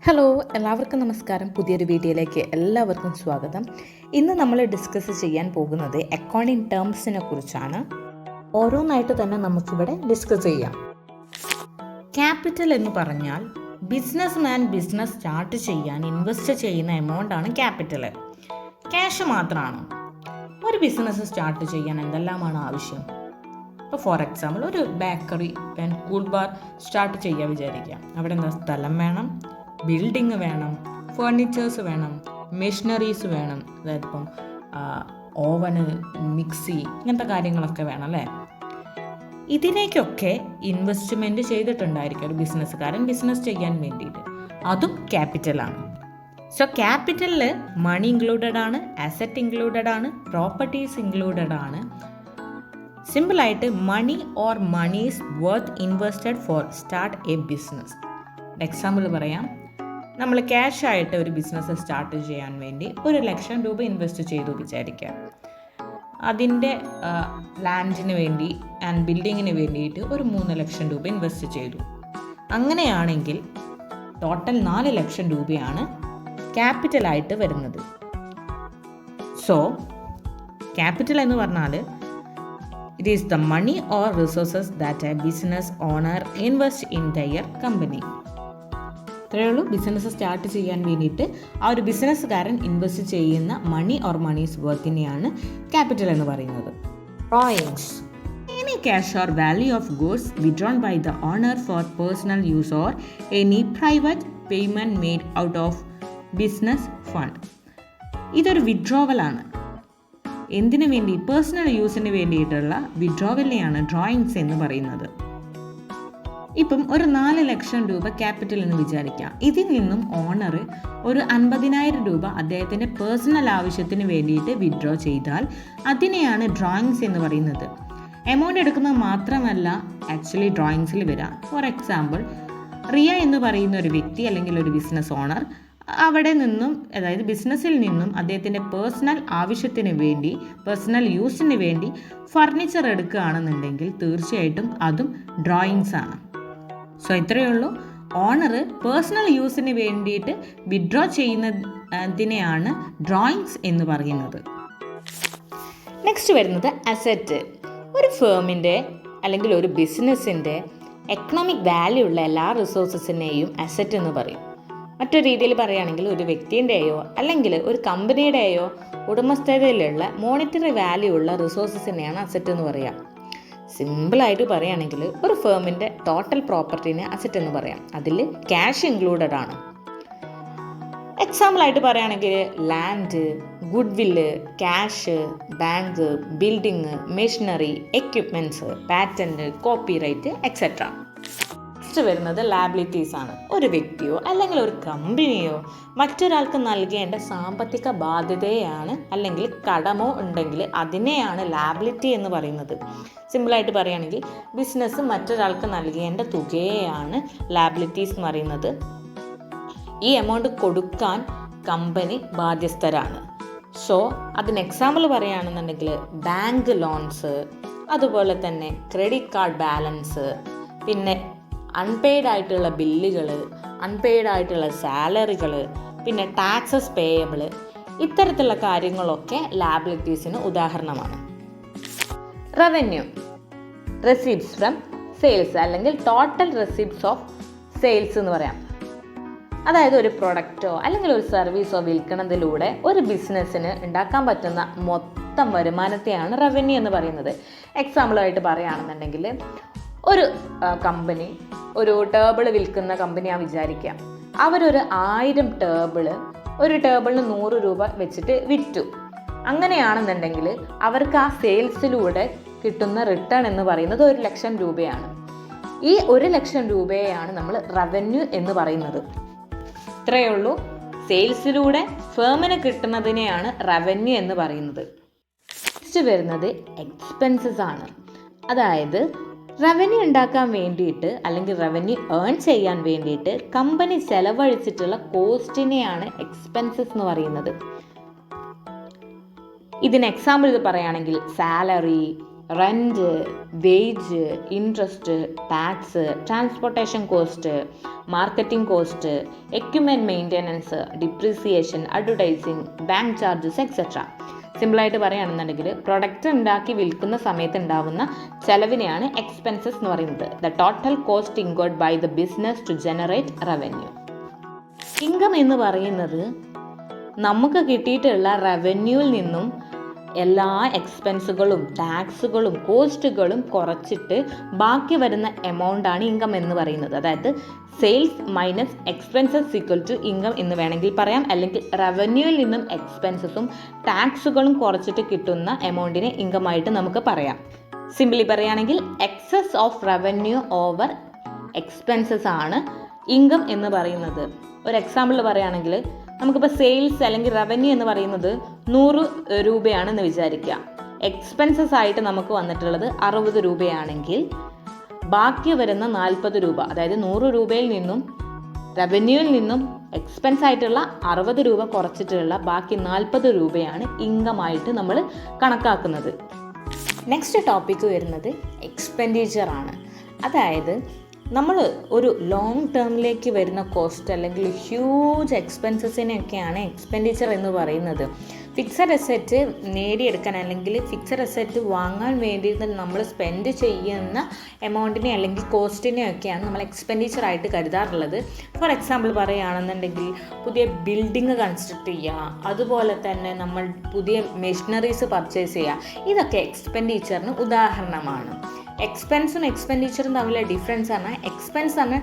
Hello, എല്ലാവർക്കും നമസ്കാരം. പുതിയൊരു വീഡിയോയിലേക്ക് എല്ലാവർക്കും സ്വാഗതം. ഇന്ന് നമ്മൾ ഡിസ്കസ് ചെയ്യാൻ പോകുന്നത് അക്കൗണ്ടിങ് ടേംസിനെ കുറിച്ചാണ്. ഓരോന്നായിട്ട് തന്നെ നമുക്കിവിടെ ഡിസ്കസ് ചെയ്യാം. ക്യാപിറ്റൽ എന്ന് പറഞ്ഞാൽ ബിസിനസ് സ്റ്റാർട്ട് ചെയ്യാൻ ഇൻവെസ്റ്റ് ചെയ്യുന്ന എമൗണ്ടാണ് ക്യാപിറ്റൽ. ക്യാഷ് മാത്രമാണ്. ഒരു ബിസിനസ് സ്റ്റാർട്ട് ചെയ്യാൻ എന്തെല്ലാമാണ് ആവശ്യം? ഇപ്പോൾ ഫോർ എക്സാമ്പിൾ ഒരു bakery and cool bar start ചെയ്യാൻ വിചാരിക്കാം. അവിടെ എന്താ സ്ഥലം വേണം, ബിൽഡിങ് വേണം, ഫർണിച്ചേഴ്സ് വേണം, മെഷീനറീസ് വേണം. അതായത് ഇപ്പം ഓവന്, മിക്സി, ഇങ്ങനത്തെ കാര്യങ്ങളൊക്കെ വേണം അല്ലേ? ഇതിലേക്കൊക്കെ ഇൻവെസ്റ്റ്മെൻറ്റ് ചെയ്തിട്ടുണ്ടായിരിക്കും ഒരു ബിസിനസ്സുകാരൻ ബിസിനസ് ചെയ്യാൻ വേണ്ടിയിട്ട്. അതും ക്യാപിറ്റലാണ്. സോ ക്യാപിറ്റലിൽ മണി ഇൻക്ലൂഡഡ് ആണ്, അസറ്റ് ഇൻക്ലൂഡഡ് ആണ്, പ്രോപ്പർട്ടീസ് ഇൻക്ലൂഡഡ് ആണ്. സിമ്പിളായിട്ട് money or moneys worth invested for start a business. Example പറയാം. നമ്മൾ ക്യാഷ് ആയിട്ട് ഒരു ബിസിനസ് സ്റ്റാർട്ട് ചെയ്യാൻ വേണ്ടി 1,00,000 രൂപ ഇൻവെസ്റ്റ് ചെയ്തു വിചാരിക്കാം. അതിൻ്റെ ലാൻഡിന് വേണ്ടി ആൻഡ് ബിൽഡിങ്ങിന് വേണ്ടിയിട്ട് ഒരു 3,00,000 രൂപ ഇൻവെസ്റ്റ് ചെയ്തു. അങ്ങനെയാണെങ്കിൽ ടോട്ടൽ 4,00,000 രൂപയാണ് ക്യാപിറ്റലായിട്ട് വരുന്നത്. സോ ക്യാപിറ്റൽ എന്ന് പറഞ്ഞാൽ it is the money or resources that a business owner invests in their company. ഇത്രയേ ഉള്ളൂ. ബിസിനസ് സ്റ്റാർട്ട് ചെയ്യാൻ വേണ്ടിയിട്ട് ആ ഒരു ബിസിനസ്സുകാരൻ ഇൻവെസ്റ്റ് ചെയ്യുന്ന മണി ഓർ മണീസ് വർത്തിനെയാണ് ക്യാപിറ്റൽ എന്ന് പറയുന്നത്. Drawings. Any cash or value of goods withdrawn by the owner for personal use or any private payment made out of business fund. ഇതൊരു വിഡ്രോവൽ ആണ്. എന്തിനു വേണ്ടി? പേഴ്സണൽ യൂസിന് വേണ്ടിയിട്ടുള്ള വിഡ്രോവലിനെയാണ് ഡ്രോയിങ്സ് എന്ന് പറയുന്നത്. ഇപ്പം ഒരു 4,00,000 രൂപ ക്യാപിറ്റൽ എന്ന് വിചാരിക്കാം. ഇതിൽ നിന്നും ഓണർ ഒരു 50,000 രൂപ അദ്ദേഹത്തിൻ്റെ പേഴ്സണൽ ആവശ്യത്തിന് വേണ്ടിയിട്ട് വിഡ്രോ ചെയ്താൽ അതിനെയാണ് ഡ്രോയിങ്സ് എന്ന് പറയുന്നത്. എമൗണ്ട് എടുക്കുന്നത് മാത്രമല്ല ആക്ച്വലി ഡ്രോയിങ്സിൽ വരാം. ഫോർ എക്സാമ്പിൾ, റിയ എന്ന് പറയുന്ന ഒരു വ്യക്തി അല്ലെങ്കിൽ ഒരു ബിസിനസ് ഓണർ അവിടെ നിന്നും, അതായത് ബിസിനസ്സിൽ നിന്നും അദ്ദേഹത്തിൻ്റെ പേഴ്സണൽ ആവശ്യത്തിന് വേണ്ടി, പേഴ്സണൽ യൂസിന് വേണ്ടി ഫർണിച്ചർ എടുക്കുകയാണെന്നുണ്ടെങ്കിൽ തീർച്ചയായിട്ടും അതും ഡ്രോയിങ്സ് ആണ്. സോ ഇത്രയേ ഉള്ളൂ. ഓണർ പേഴ്സണൽ യൂസിന് വേണ്ടിയിട്ട് വിഡ്രോ ചെയ്യുന്നതിനെയാണ് ഡ്രോയിങ്സ് എന്ന് പറയുന്നത്. നെക്സ്റ്റ് വരുന്നത് അസറ്റ്. ഒരു ഫേമിൻ്റെ അല്ലെങ്കിൽ ഒരു ബിസിനസ്സിൻ്റെ എക്കണോമിക് വാല്യൂ ഉള്ള എല്ലാ റിസോഴ്സസിനെയും അസറ്റ് എന്ന് പറയും. മറ്റൊരു രീതിയിൽ പറയുകയാണെങ്കിൽ ഒരു വ്യക്തിൻ്റെയോ അല്ലെങ്കിൽ ഒരു കമ്പനിയുടെയോ ഉടമസ്ഥതയിലുള്ള മോണിറ്ററി വാല്യൂ ഉള്ള റിസോഴ്സസിനെയാണ് അസറ്റ് എന്ന് പറയുക. സിമ്പിളായിട്ട് പറയുകയാണെങ്കിൽ ഒരു ഫേമിൻ്റെ ടോട്ടൽ പ്രോപ്പർട്ടീനെ അസറ്റ് എന്ന് പറയാം. അതിൽ ക്യാഷ് ഇൻക്ലൂഡഡ് ആണ്. എക്സാമ്പിളായിട്ട് പറയുകയാണെങ്കിൽ ലാൻഡ്, ഗുഡ് വില്ല്, cash, bank, building, machinery, equipments, patent, copyright etcetera. വരുന്നത് ലയബിലിറ്റീസ് ആണ്. ഒരു വ്യക്തിയോ അല്ലെങ്കിൽ ഒരു കമ്പനിയോ മറ്റൊരാൾക്ക് നൽകേണ്ട സാമ്പത്തിക ബാധ്യതയാണ് അല്ലെങ്കിൽ കടമോ ഉണ്ടെങ്കിൽ അതിനെയാണ് ലയബിലിറ്റി എന്ന് പറയുന്നത്. സിമ്പിളായിട്ട് പറയുകയാണെങ്കിൽ ബിസിനസ് മറ്റൊരാൾക്ക് നൽകേണ്ട തുകയെയാണ് ലയബിലിറ്റീസ് എന്ന് പറയുന്നത്. ഈ എമൗണ്ട് കൊടുക്കാൻ കമ്പനി ബാധ്യസ്ഥരാണ്. സോ അതിന് എക്സാമ്പിൾ പറയുകയാണെന്നുണ്ടെങ്കിൽ ബാങ്ക് ലോൺസ്, അതുപോലെ തന്നെ ക്രെഡിറ്റ് കാർഡ് ബാലൻസ്, പിന്നെ അൺപെയ്ഡ് ആയിട്ടുള്ള ബില്ലുകൾ, അൺപെയ്ഡ് ആയിട്ടുള്ള സാലറികൾ, പിന്നെ ടാക്സസ് പേയബിൾ, ഇത്തരത്തിലുള്ള കാര്യങ്ങളൊക്കെ ലയബിലിറ്റീസിന് ഉദാഹരണമാണ്. റവന്യൂ, റെസീപ്റ്റ്സ് ഫ്രം സെയിൽസ് അല്ലെങ്കിൽ ടോട്ടൽ റെസീപ്റ്റ്സ് ഓഫ് സെയിൽസ് എന്ന് പറയാം. അതായത് ഒരു പ്രൊഡക്റ്റോ അല്ലെങ്കിൽ ഒരു സർവീസോ വിൽക്കുന്നതിലൂടെ ഒരു ബിസിനസ്സിന് ഉണ്ടാക്കാൻ പറ്റുന്ന മൊത്തം വരുമാനത്തെയാണ് റവന്യൂ എന്ന് പറയുന്നത്. എക്സാമ്പിളായിട്ട് പറയുകയാണെന്നുണ്ടെങ്കിൽ ഒരു കമ്പനി ഒരു ടേബിൾ വിൽക്കുന്ന കമ്പനിയാണ് വിചാരിക്കാം. അവരൊരു 1000 ടേബിൾ, ഒരു ടേബിളിന് 100 രൂപ വെച്ചിട്ട് വിറ്റു. അങ്ങനെയാണെന്നുണ്ടെങ്കിൽ അവർക്ക് ആ സെയിൽസിലൂടെ കിട്ടുന്ന റിട്ടേൺ എന്ന് പറയുന്നത് 1,00,000 രൂപയാണ്. ഈ 1,00,000 രൂപയാണ് നമ്മൾ റവന്യൂ എന്ന് പറയുന്നത്. ഇത്രയേ ഉള്ളൂ. സെയിൽസിലൂടെ ഫേമിന് കിട്ടുന്നതിനെയാണ് റവന്യൂ എന്ന് പറയുന്നത്. നെക്സ്റ്റ് വരുന്നത് എക്സ്പെൻസസ് ആണ്. അതായത് റവന്യൂ ഉണ്ടാക്കാൻ വേണ്ടിയിട്ട് അല്ലെങ്കിൽ റവന്യൂ ഏൺ ചെയ്യാൻ വേണ്ടിയിട്ട് കമ്പനി ചെലവഴിച്ചിട്ടുള്ള കോസ്റ്റിനെയാണ് എക്സ്പെൻസസ് എന്ന് പറയുന്നത്. ഇതിന് എക്സാമ്പിൾ പറയുകയാണെങ്കിൽ salary, rent, wage, interest, tax, transportation cost, marketing cost, equipment maintenance, depreciation, advertising, bank charges etcetera. സിമ്പിളായിട്ട് പറയുകയാണെന്നുണ്ടെങ്കിൽ പ്രൊഡക്റ്റ് ഉണ്ടാക്കി വിൽക്കുന്ന സമയത്ത് ഉണ്ടാവുന്ന ചെലവിനെയാണ് എക്സ്പെൻസസ് എന്ന് പറയുന്നത്. The total cost incurred by the business to generate revenue. Income എന്ന് പറയുന്നത് നമുക്ക് കിട്ടിയിട്ടുള്ള റവന്യൂവിൽ നിന്നും എല്ലാ എക്സ്പെൻസുകളും ടാക്സുകളും കോസ്റ്റുകളും കുറച്ചിട്ട് ബാക്കി വരുന്ന എമൗണ്ടാണ് ഇൻകം എന്ന് പറയുന്നത്. അതായത് sales minus expenses equal to income എന്ന് വേണമെങ്കിൽ പറയാം. അല്ലെങ്കിൽ റവന്യൂവിൽ നിന്നും എക്സ്പെൻസസും ടാക്സുകളും കുറച്ചിട്ട് കിട്ടുന്ന എമൗണ്ടിനെ ഇൻകമായിട്ട് നമുക്ക് പറയാം. സിംപ്ലി പറയുകയാണെങ്കിൽ excess of revenue over expenses ആണ് ഇൻകം എന്ന് പറയുന്നത്. ഒരു എക്സാമ്പിൾ പറയുകയാണെങ്കിൽ നമുക്കിപ്പോൾ സെയിൽസ് അല്ലെങ്കിൽ റവന്യൂ എന്ന് പറയുന്നത് 100 രൂപയാണെന്ന് വിചാരിക്കുക. എക്സ്പെൻസസ് ആയിട്ട് നമുക്ക് വന്നിട്ടുള്ളത് 60 രൂപയാണെങ്കിൽ ബാക്കി വരുന്ന 40 രൂപ, അതായത് 100 രൂപയിൽ നിന്നും റവന്യൂവിൽ നിന്നും എക്സ്പെൻസ് ആയിട്ടുള്ള 60 രൂപ കുറച്ചിട്ടുള്ള ബാക്കി 40 രൂപയാണ് ഇൻകമായിട്ട് നമ്മൾ കണക്കാക്കുന്നത്. നെക്സ്റ്റ് ടോപ്പിക്ക് വരുന്നത് എക്സ്പെൻഡിച്ചർ ആണ്. അതായത് നമ്മൾ ഒരു ലോങ് ടേമിലേക്ക് വരുന്ന കോസ്റ്റ് അല്ലെങ്കിൽ ഹ്യൂജ് എക്സ്പെൻസസിനെയൊക്കെയാണ് എക്സ്പെൻഡിച്ചർ എന്ന് പറയുന്നത്. ഫിക്സഡ് അസറ്റ് നേടിയെടുക്കാൻ അല്ലെങ്കിൽ ഫിക്സഡ് അസറ്റ് വാങ്ങാൻ വേണ്ടിയിട്ട് നമ്മൾ സ്പെൻഡ് ചെയ്യുന്ന എമൗണ്ടിനെ അല്ലെങ്കിൽ കോസ്റ്റിനെയൊക്കെയാണ് നമ്മൾ എക്സ്പെൻഡിച്ചറായിട്ട് കരുതാറുള്ളത്. ഫോർ എക്സാമ്പിൾ പറയുകയാണെന്നുണ്ടെങ്കിൽ പുതിയ ബിൽഡിങ് കൺസ്ട്രക്ട് ചെയ്യുക, അതുപോലെ തന്നെ നമ്മൾ പുതിയ മെഷീനറീസ് പർച്ചേസ് ചെയ്യുക, ഇതൊക്കെ എക്സ്പെൻഡിച്ചറിന് ഉദാഹരണമാണ്. എക്സ്പെൻസും എക്സ്പെൻഡിച്ചറും തമ്മിലെ ഡിഫറൻസ് ആണ്, എക്സ്പെൻസ് ആണ്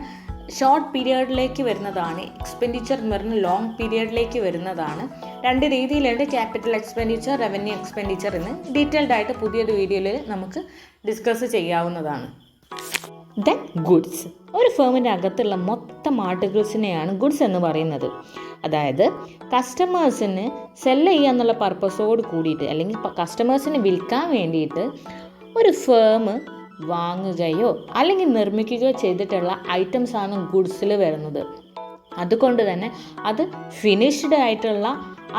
ഷോർട്ട് പീരിയഡിലേക്ക് വരുന്നതാണ്, എക്സ്പെൻഡിച്ചർ എന്ന് പറഞ്ഞാൽ ലോങ് പീരിയഡിലേക്ക് വരുന്നതാണ്. രണ്ട് രീതിയിലുണ്ട്, ക്യാപിറ്റൽ എക്സ്പെൻഡിച്ചർ, റവന്യൂ എക്സ്പെൻഡിച്ചർ എന്ന് ഡീറ്റെയിൽഡ് ആയിട്ട് പുതിയൊരു വീഡിയോയിൽ നമുക്ക് ഡിസ്കസ് ചെയ്യാവുന്നതാണ്. Then goods. ഒരു ഫേമിൻ്റെ അകത്തുള്ള മൊത്തം ആർട്ടിക്കിൾസിനെയാണ് ഗുഡ്സ് എന്ന് പറയുന്നത്. അതായത് കസ്റ്റമേഴ്സിന് സെല്ല് ചെയ്യുക എന്നുള്ള പർപ്പസോട് കൂടിയിട്ട് അല്ലെങ്കിൽ കസ്റ്റമേഴ്സിന് വിൽക്കാൻ വേണ്ടിയിട്ട് ഒരു ഫേം വാങ്ങുകയോ അല്ലെങ്കിൽ നിർമ്മിക്കുകയോ ചെയ്തിട്ടുള്ള ഐറ്റംസ് ആണ് ഗുഡ്സിൽ വരുന്നത്. അതുകൊണ്ട് തന്നെ അത് ഫിനിഷ്ഡ് ആയിട്ടുള്ള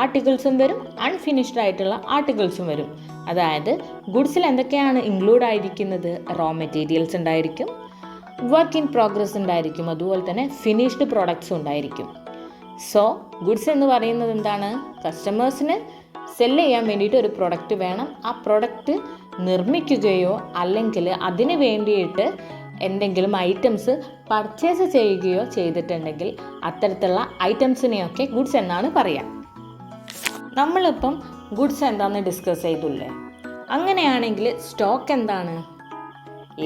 ആർട്ടിക്കിൾസും വരും, അൺഫിനിഷ്ഡ് ആയിട്ടുള്ള ആർട്ടിക്കിൾസും വരും. അതായത് ഗുഡ്സിൽ എന്തൊക്കെയാണ് ഇൻക്ലൂഡ് ആയിരിക്കുന്നത്? റോ മെറ്റീരിയൽസ് ഉണ്ടായിരിക്കും, വർക്ക് ഇൻ പ്രോഗ്രസ് ഉണ്ടായിരിക്കും, അതുപോലെ തന്നെ ഫിനിഷ്ഡ് പ്രോഡക്ട്സും ഉണ്ടായിരിക്കും. സോ ഗുഡ്സ് എന്ന് പറയുന്നത് എന്താണ്? കസ്റ്റമേഴ്സിന് സെല്ല് ചെയ്യാൻ വേണ്ടിയിട്ട് ഒരു പ്രൊഡക്റ്റ് വേണം. ആ പ്രൊഡക്റ്റ് നിർമ്മിക്കുകയോ അല്ലെങ്കിൽ അതിന് വേണ്ടിയിട്ട് എന്തെങ്കിലും ഐറ്റംസ് പർച്ചേസ് ചെയ്യുകയോ ചെയ്തിട്ടുണ്ടെങ്കിൽ അത്തരത്തിലുള്ള ഐറ്റംസിനെയൊക്കെ ഗുഡ്സ് എന്നാണ് പറയുക. നമ്മളിപ്പം ഗുഡ്സ് എന്താണെന്ന് ഡിസ്കസ് ചെയ്തില്ലേ? അങ്ങനെയാണെങ്കിൽ സ്റ്റോക്ക് എന്താണ്?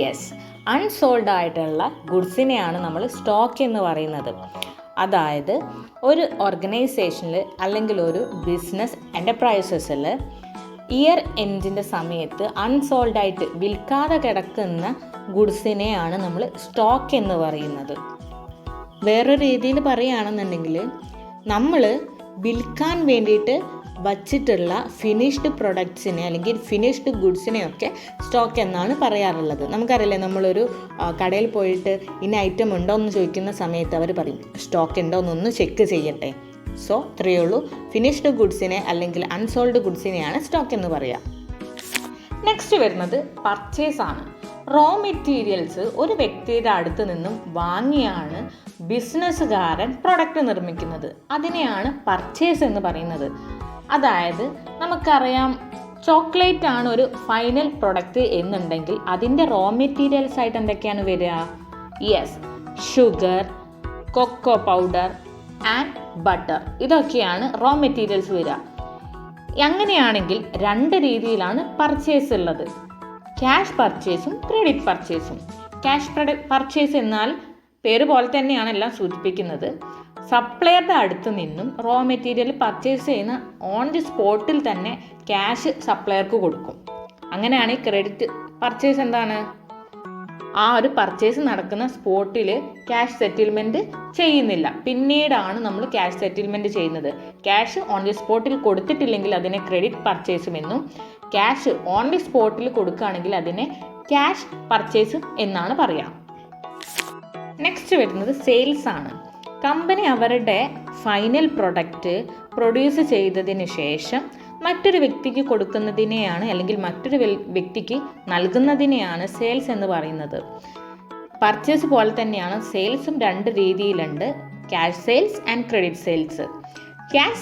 യെസ്, അൺസോൾഡ് ആയിട്ടുള്ള ഗുഡ്സിനെയാണ് നമ്മൾ സ്റ്റോക്ക് എന്ന് പറയുന്നത്. അതായത് ഒരു ഓർഗനൈസേഷനിൽ അല്ലെങ്കിൽ ഒരു ബിസിനസ് എൻ്റർപ്രൈസസിൽ ഇയർ എൻഡിൻ്റെ സമയത്ത് അൺസോൾഡായിട്ട് വിൽക്കാതെ കിടക്കുന്ന ഗുഡ്സിനെയാണ് നമ്മൾ സ്റ്റോക്ക് എന്ന് പറയുന്നത്. വേറൊരു രീതിയിൽ പറയുകയാണെന്നുണ്ടെങ്കിൽ നമ്മൾ വിൽക്കാൻ വേണ്ടിയിട്ട് വച്ചിട്ടുള്ള ഫിനിഷ്ഡ് പ്രൊഡക്ട്സിനെ അല്ലെങ്കിൽ ഫിനിഷ്ഡ് ഗുഡ്സിനെയൊക്കെ സ്റ്റോക്ക് എന്നാണ് പറയാറുള്ളത്. നമുക്കറിയില്ലേ, നമ്മളൊരു കടയിൽ പോയിട്ട് ഇന്ന ഐറ്റം ഉണ്ടോ എന്ന് ചോദിക്കുന്ന സമയത്ത് അവർ പറയും സ്റ്റോക്ക് ഉണ്ടോ എന്നൊന്ന് ചെക്ക് ചെയ്യട്ടെ. സോ ഇത്രയേ ഉള്ളൂ, ഫിനിഷ്ഡ് ഗുഡ്സിനെ അല്ലെങ്കിൽ അൺസോൾഡ് ഗുഡ്സിനെയാണ് സ്റ്റോക്ക് എന്ന് പറയുക. നെക്സ്റ്റ് വരുന്നത് പർച്ചേസ് ആണ്. റോ മെറ്റീരിയൽസ് ഒരു വ്യക്തിയുടെ അടുത്ത് നിന്നും വാങ്ങിയാണ് ബിസിനസ്സുകാരൻ പ്രൊഡക്റ്റ് നിർമ്മിക്കുന്നത്. അതിനെയാണ് പർച്ചേസ് എന്ന് പറയുന്നത്. അതായത് നമുക്കറിയാം, ചോക്ലേറ്റ് ആണ് ഒരു ഫൈനൽ പ്രൊഡക്റ്റ് എന്നുണ്ടെങ്കിൽ അതിൻ്റെ റോ മെറ്റീരിയൽസ് ആയിട്ട് എന്തൊക്കെയാണ് വരിക? Yes, sugar, cocoa powder and butter, ഇതൊക്കെയാണ് റോ മെറ്റീരിയൽസ് വരിക. അങ്ങനെയാണെങ്കിൽ രണ്ട് രീതിയിലാണ് പർച്ചേസ് ഉള്ളത്, ക്യാഷ് പർച്ചേസും ക്രെഡിറ്റ് പർച്ചേസും. ക്യാഷ് പർച്ചേസ് എന്നാൽ പേര് പോലെ തന്നെയാണ് എല്ലാം സൂചിപ്പിക്കുന്നത്. സപ്ലയറുടെ അടുത്ത് നിന്നും റോ മെറ്റീരിയൽ പർച്ചേസ് ചെയ്യുന്ന ഓൺ ദി സ്പോട്ടിൽ തന്നെ ക്യാഷ് സപ്ലയർക്ക് കൊടുക്കും. അങ്ങനെയാണ് ഈ ക്രെഡിറ്റ് പർച്ചേസ് എന്താണ്? ആ ഒരു പർച്ചേസ് നടക്കുന്ന സ്പോട്ടിൽ ക്യാഷ് സെറ്റിൽമെൻറ്റ് ചെയ്യുന്നില്ല, പിന്നീടാണ് നമ്മൾ ക്യാഷ് സെറ്റിൽമെൻറ്റ് ചെയ്യുന്നത്. ക്യാഷ് ഓൺ ദി സ്പോട്ടിൽ കൊടുത്തിട്ടില്ലെങ്കിൽ അതിനെ ക്രെഡിറ്റ് പർച്ചേസുമെന്നും, ക്യാഷ് ഓൺ ദി സ്പോട്ടിൽ കൊടുക്കുകയാണെങ്കിൽ അതിനെ ക്യാഷ് പർച്ചേസ് എന്നാണ് പറയുക. നെക്സ്റ്റ് വരുന്നത് സെയിൽസ് ആണ്. കമ്പനി അവരുടെ ഫൈനൽ പ്രൊഡക്റ്റ് പ്രൊഡ്യൂസ് ചെയ്തതിന് ശേഷം മറ്റൊരു വ്യക്തിക്ക് കൊടുക്കുന്നതിനെയാണ് അല്ലെങ്കിൽ മറ്റൊരു വ്യക്തിക്ക് നൽകുന്നതിനെയാണ് സെയിൽസ് എന്ന് പറയുന്നത്. പർച്ചേസ് പോലെ തന്നെയാണ് സെയിൽസും 2 രീതിയിലുണ്ട്, cash sales and credit sales. Cash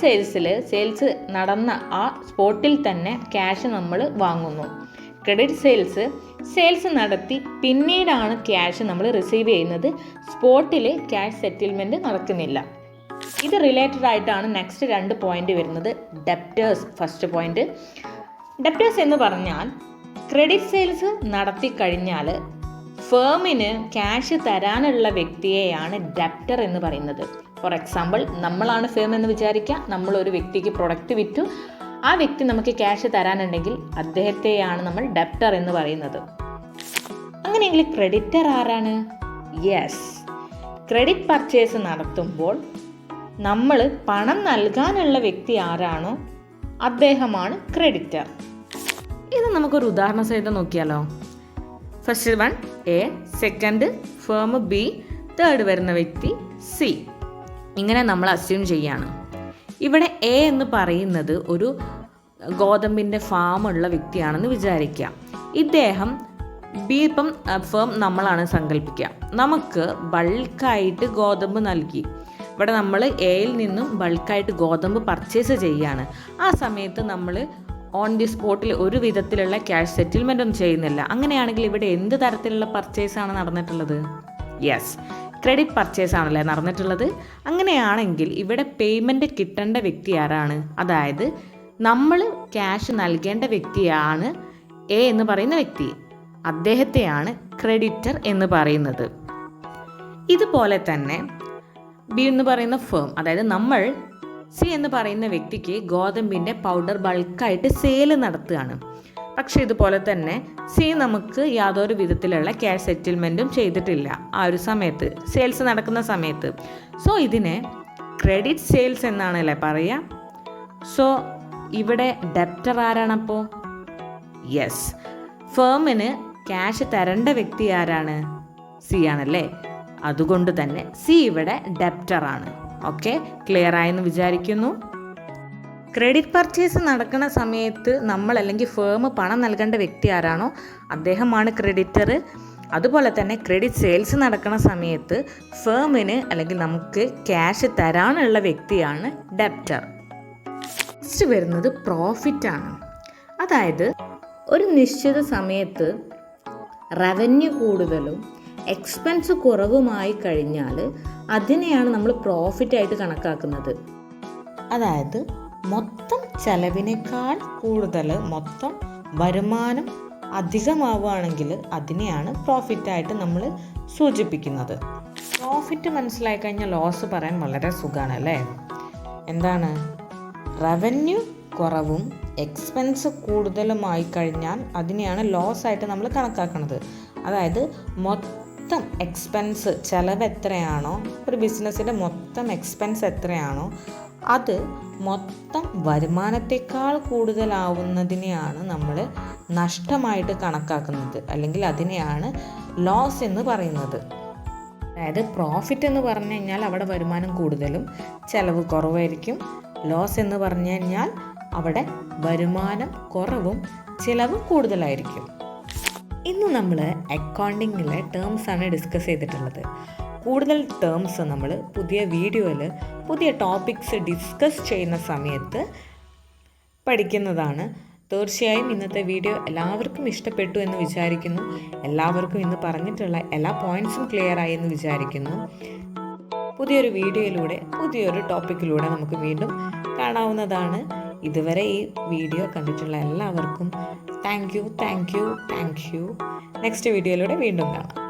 sales നടന്ന ആ സ്പോട്ടിൽ തന്നെ ക്യാഷ് നമ്മൾ വാങ്ങുന്നു. ക്രെഡിറ്റ് സെയിൽസ് നടത്തി പിന്നീടാണ് ക്യാഷ് നമ്മൾ റിസീവ് ചെയ്യുന്നത്. സ്പോട്ടിൽ ക്യാഷ് സെറ്റിൽമെൻറ്റ് നടക്കുന്നില്ല. ഇത് റിലേറ്റഡ് ആയിട്ടാണ് നെക്സ്റ്റ് 2 പോയിന്റ് വരുന്നത്. ഡെപ്റ്റേഴ്സ്. ഫസ്റ്റ് പോയിന്റ്, ഡെപ്റ്റേഴ്സ് എന്ന് പറഞ്ഞാൽ ക്രെഡിറ്റ് സെയിൽസ് നടത്തി കഴിഞ്ഞാൽ ഫേമിന് ക്യാഷ് തരാനുള്ള വ്യക്തിയെയാണ് ഡെപ്റ്റർ എന്ന് പറയുന്നത്. ഫോർ എക്സാമ്പിൾ, നമ്മളാണ് ഫേം എന്ന് വിചാരിക്കുക. നമ്മളൊരു വ്യക്തിക്ക് പ്രൊഡക്റ്റ് വിറ്റു, ആ വ്യക്തി നമുക്ക് ക്യാഷ് തരാനുണ്ടെങ്കിൽ അദ്ദേഹത്തെയാണ് നമ്മൾ ഡെപ്റ്റർ എന്ന് പറയുന്നത്. അങ്ങനെയെങ്കിൽ ക്രെഡിറ്റർ ആരാണ്? യെസ്, ക്രെഡിറ്റ് പർച്ചേസ് നടത്തുമ്പോൾ നമ്മൾ പണം നൽകാനുള്ള വ്യക്തി ആരാണോ അദ്ദേഹമാണ് ക്രെഡിറ്റർ. ഇത് നമുക്കൊരു ഉദാഹരണ സഹിതം നോക്കിയാലോ. First one A, second firm B, third വരുന്ന വ്യക്തി സി. ഇങ്ങനെ നമ്മൾ അസ്യൂം ചെയ്യാണ്. ഇവിടെ എ എന്ന് പറയുന്നത് ഒരു ഗോതമ്പിൻ്റെ ഫാമുള്ള വ്യക്തിയാണെന്ന് വിചാരിക്കുക. ഇദ്ദേഹം ബി, ഇപ്പം ഫേം നമ്മളാണ് സങ്കല്പിക്കുക, നമുക്ക് ബൾക്കായിട്ട് ഗോതമ്പ് നൽകി. ഇവിടെ നമ്മൾ എയിൽ നിന്നും ബൾക്കായിട്ട് ഗോതമ്പ് പർച്ചേസ് ചെയ്യുകയാണ്. ആ സമയത്ത് നമ്മൾ ഓൺ ദി സ്പോട്ടിൽ ഒരു വിധത്തിലുള്ള ക്യാഷ് സെറ്റിൽമെൻ്റ് ഒന്നും ചെയ്യുന്നില്ല. അങ്ങനെയാണെങ്കിൽ ഇവിടെ എന്ത് തരത്തിലുള്ള പർച്ചേസാണ് നടന്നിട്ടുള്ളത്? യെസ്, ക്രെഡിറ്റ് പർച്ചേസ് ആണല്ലേ നടന്നിട്ടുള്ളത്. അങ്ങനെയാണെങ്കിൽ ഇവിടെ പേയ്മെൻറ്റ് കിട്ടേണ്ട വ്യക്തി ആരാണ്? അതായത് നമ്മൾ ക്യാഷ് നൽകേണ്ട വ്യക്തിയാണ് എ എന്ന് പറയുന്ന വ്യക്തി. അദ്ദേഹത്തെയാണ് ക്രെഡിറ്റർ എന്ന് പറയുന്നത്. ഇതുപോലെ തന്നെ ബി എന്ന് പറയുന്ന ഫേം, അതായത് നമ്മൾ സി എന്ന് പറയുന്ന വ്യക്തിക്ക് ഗോതമ്പിൻ്റെ പൗഡർ ബൾക്കായിട്ട് സെയിൽ നടത്തുകയാണ്. പക്ഷേ ഇതുപോലെ തന്നെ സി നമുക്ക് യാതൊരു വിധത്തിലുള്ള ക്യാഷ് സെറ്റിൽമെൻറ്റും ചെയ്തിട്ടില്ല ആ ഒരു സമയത്ത്, സെയിൽസ് നടക്കുന്ന സമയത്ത്. സോ ഇതിനെ ക്രെഡിറ്റ് സെയിൽസ് എന്നാണല്ലേ പറയുക. സോ ഇവിടെ ഡെപ്റ്റർ ആരാണപ്പോൾ? യെസ്, ഫേമിന് ക്യാഷ് തരേണ്ട വ്യക്തി ആരാണ്? സി ആണല്ലേ. അതുകൊണ്ട് തന്നെ സി ഇവിടെ ഡെപ്റ്ററാണ്. ഓക്കെ, ക്ലിയർ ആയെന്ന് വിചാരിക്കുന്നു. ക്രെഡിറ്റ് പർച്ചേസ് നടക്കുന്ന സമയത്ത് നമ്മൾ അല്ലെങ്കിൽ ഫേം പണം നൽകേണ്ട വ്യക്തി ആരാണോ അദ്ദേഹമാണ് ക്രെഡിറ്റർ. അതുപോലെ തന്നെ ക്രെഡിറ്റ് സെയിൽസ് നടക്കുന്ന സമയത്ത് ഫേമിന് അല്ലെങ്കിൽ നമുക്ക് ക്യാഷ് തരാനുള്ള വ്യക്തിയാണ് ഡെപ്റ്റർ. നെക്സ്റ്റ് വരുന്നത് പ്രോഫിറ്റ് ആണ്. അതായത് ഒരു നിശ്ചിത സമയത്ത് റവന്യൂ കൂടുതലും എക്സ്പെൻസ് കുറവുമായി കഴിഞ്ഞാൽ അതിനെയാണ് നമ്മൾ പ്രോഫിറ്റായിട്ട് കണക്കാക്കുന്നത്. അതായത് മൊത്തം ചെലവിനേക്കാൾ കൂടുതൽ മൊത്തം വരുമാനം അധികമാവുകയാണെങ്കിൽ അതിനെയാണ് പ്രോഫിറ്റായിട്ട് നമ്മൾ സൂചിപ്പിക്കുന്നത്. പ്രോഫിറ്റ് മനസ്സിലായി കഴിഞ്ഞാൽ ലോസ് പറയാൻ വളരെ സുഖമാണ് അല്ലേ. എന്താണ്? റവന്യൂ കുറവും എക്സ്പെൻസ് കൂടുതലുമായി കഴിഞ്ഞാൽ അതിനെയാണ് ലോസ് ആയിട്ട് നമ്മൾ കണക്കാക്കുന്നത്. അതായത് മൊത്തം എക്സ്പെൻസ്, ചിലവ് എത്രയാണോ, ഒരു ബിസിനസ്സിൻ്റെ മൊത്തം എക്സ്പെൻസ് എത്രയാണോ അത് മൊത്തം വരുമാനത്തേക്കാൾ കൂടുതലാവുന്നതിനെയാണ് നമ്മൾ നഷ്ടമായിട്ട് കണക്കാക്കുന്നത്, അല്ലെങ്കിൽ അതിനെയാണ് ലോസ് എന്ന് പറയുന്നത്. അതായത് പ്രോഫിറ്റ് എന്ന് പറഞ്ഞു കഴിഞ്ഞാൽ അവിടെ വരുമാനം കൂടുതലും ചിലവ് കുറവായിരിക്കും. ലോസ് എന്ന് പറഞ്ഞു കഴിഞ്ഞാൽ അവിടെ വരുമാനം കുറവും ചിലവ് കൂടുതലായിരിക്കും. ഇന്ന് നമ്മൾ അക്കൗണ്ടിങ്ങിലെ ടേംസാണ് ഡിസ്കസ് ചെയ്തിട്ടുള്ളത്. കൂടുതൽ ടേംസ് നമ്മൾ പുതിയ വീഡിയോയിൽ പുതിയ ടോപ്പിക്സ് ഡിസ്കസ് ചെയ്യുന്ന സമയത്ത് പഠിക്കുന്നതാണ്. തീർച്ചയായും ഇന്നത്തെ വീഡിയോ എല്ലാവർക്കും ഇഷ്ടപ്പെട്ടു എന്ന് വിചാരിക്കുന്നു. എല്ലാവർക്കും ഇന്ന് പറഞ്ഞിട്ടുള്ള എല്ലാ പോയിൻറ്റ്സും ക്ലിയർ ആയി എന്ന് വിചാരിക്കുന്നു. പുതിയൊരു വീഡിയോയിലൂടെ പുതിയൊരു ടോപ്പിക്കിലൂടെ നമുക്ക് വീണ്ടും കാണാവുന്നതാണ്. ഇതുവരെ ഈ വീഡിയോ കണ്ടിട്ടുള്ള എല്ലാവർക്കും താങ്ക് യു. നെക്സ്റ്റ് വീഡിയോയിലൂടെ വീണ്ടും കാണാം.